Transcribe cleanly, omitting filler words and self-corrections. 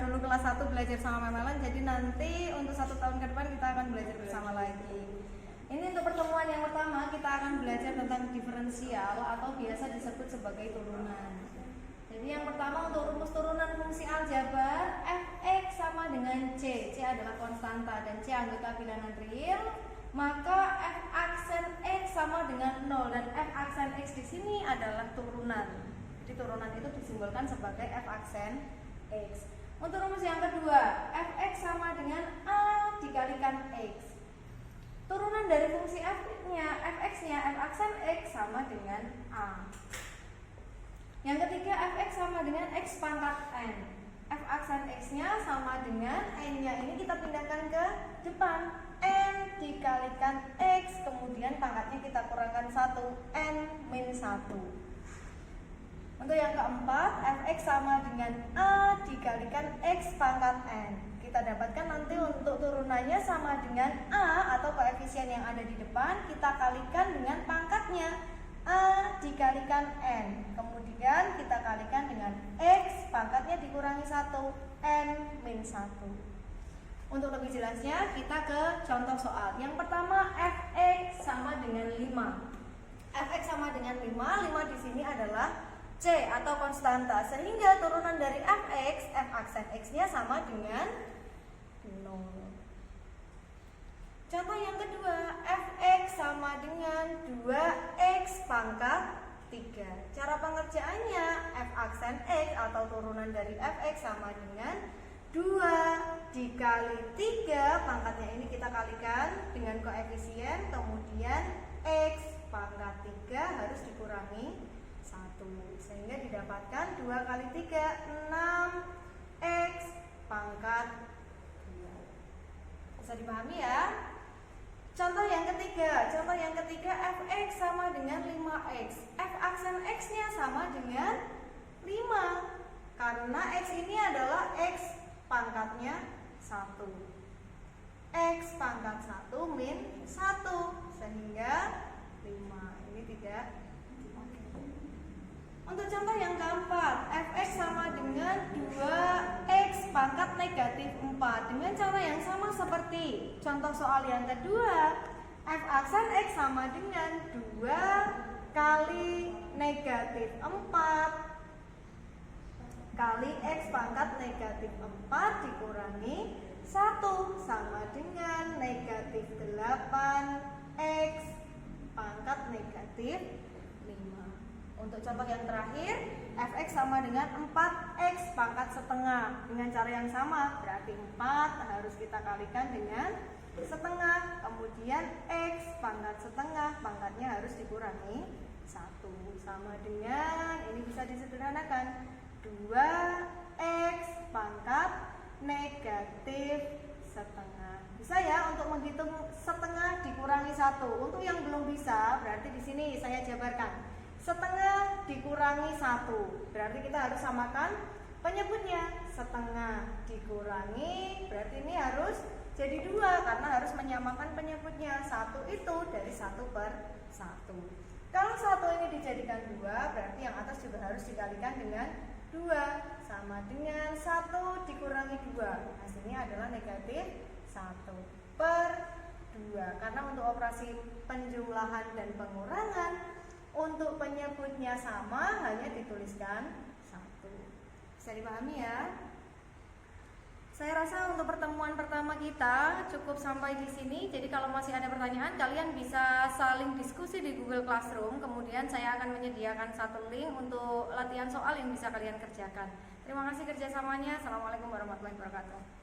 dulu kelas 1 belajar sama Memelan, jadi nanti untuk 1 tahun ke depan kita akan belajar bersama lagi. Ini untuk pertemuan yang pertama kita akan belajar tentang diferensial atau biasa disebut sebagai turunan. Jadi yang pertama untuk rumus turunan fungsi aljabar, fx sama dengan c adalah konstanta dan c anggota bilangan real, maka f aksen x sama dengan 0 dan f aksen x di sini adalah turunan. Jadi turunan itu disimbolkan sebagai f aksen x. Untuk rumus yang kedua, fx sama dengan a dikalikan x. Turunan dari fungsi fx-nya f aksen x sama dengan a. Yang ketiga, fx sama dengan x pangkat n. F aksen x-nya sama dengan n-nya. Ini kita pindahkan ke depan. N dikalikan x, kemudian pangkatnya kita kurangkan 1, n min 1. Untuk yang keempat, fx sama dengan a dikalikan x pangkat n. Kita dapatkan nanti untuk turunannya sama dengan a atau koefisien yang ada di depan, kita kalikan dengan pangkatnya a dikalikan n. Kemudian kita kalikan dengan x, pangkatnya dikurangi 1, n min 1. Untuk lebih jelasnya kita ke contoh soal. Yang pertama, fx sama dengan 5. Fx sama dengan 5 di sini adalah c atau konstanta, sehingga turunan dari fx, f aksen x-nya sama dengan 0. Contoh yang kedua, fx sama dengan 2x pangkat 3. Cara pengerjaannya, f aksen x atau turunan dari fx sama dengan 2 dikali 3, pangkatnya ini kita kalikan dengan koefisien, kemudian x pangkat 3 harus dikurangi 1, sehingga didapatkan 2 kali 3, 6x pangkat 2. Bisa dipahami ya? Contoh yang ketiga, fx sama dengan 5x. F aksen x-nya sama dengan 5, karena x ini adalah x pangkatnya 1. X pangkat 1 min 1, sehingga 5. Ini tidak dipakai. Untuk contoh yang keempat, fx sama dengan 2x pangkat negatif 4. Dengan cara yang sama seperti contoh soal yang kedua, f aksen x sama dengan 2 kali negatif 4 kali x pangkat negatif 4 dikurangi 1 sama dengan negatif 8x pangkat negatif 5. Untuk contoh yang terakhir, fx sama dengan 4x pangkat setengah. Dengan cara yang sama, berarti 4 harus kita kalikan dengan setengah, kemudian x pangkat setengah, pangkatnya harus dikurangi 1, sama dengan, ini bisa disederhanakan, 2x pangkat negatif setengah. Bisa ya untuk menghitung setengah dikurangi 1. Untuk yang belum bisa, berarti di sini saya jabarkan. Setengah dikurangi 1, berarti kita harus samakan penyebutnya. Setengah dikurangi, berarti ini harus jadi 2 karena harus menyamakan penyebutnya. 1 itu dari 1/1. Kalau 1 ini dijadikan 2, berarti yang atas juga harus dikalikan dengan 2, sama dengan 1 dikurangi 2, hasilnya adalah negatif 1/2. Karena untuk operasi penjumlahan dan pengurangan, untuk penyebutnya sama, hanya dituliskan 1. Bisa dipahami ya? Saya rasa untuk pertemuan pertama kita cukup sampai di sini. Jadi kalau masih ada pertanyaan, kalian bisa saling diskusi di Google Classroom. Kemudian saya akan menyediakan satu link untuk latihan soal yang bisa kalian kerjakan. Terima kasih kerjasamanya. Assalamualaikum warahmatullahi wabarakatuh.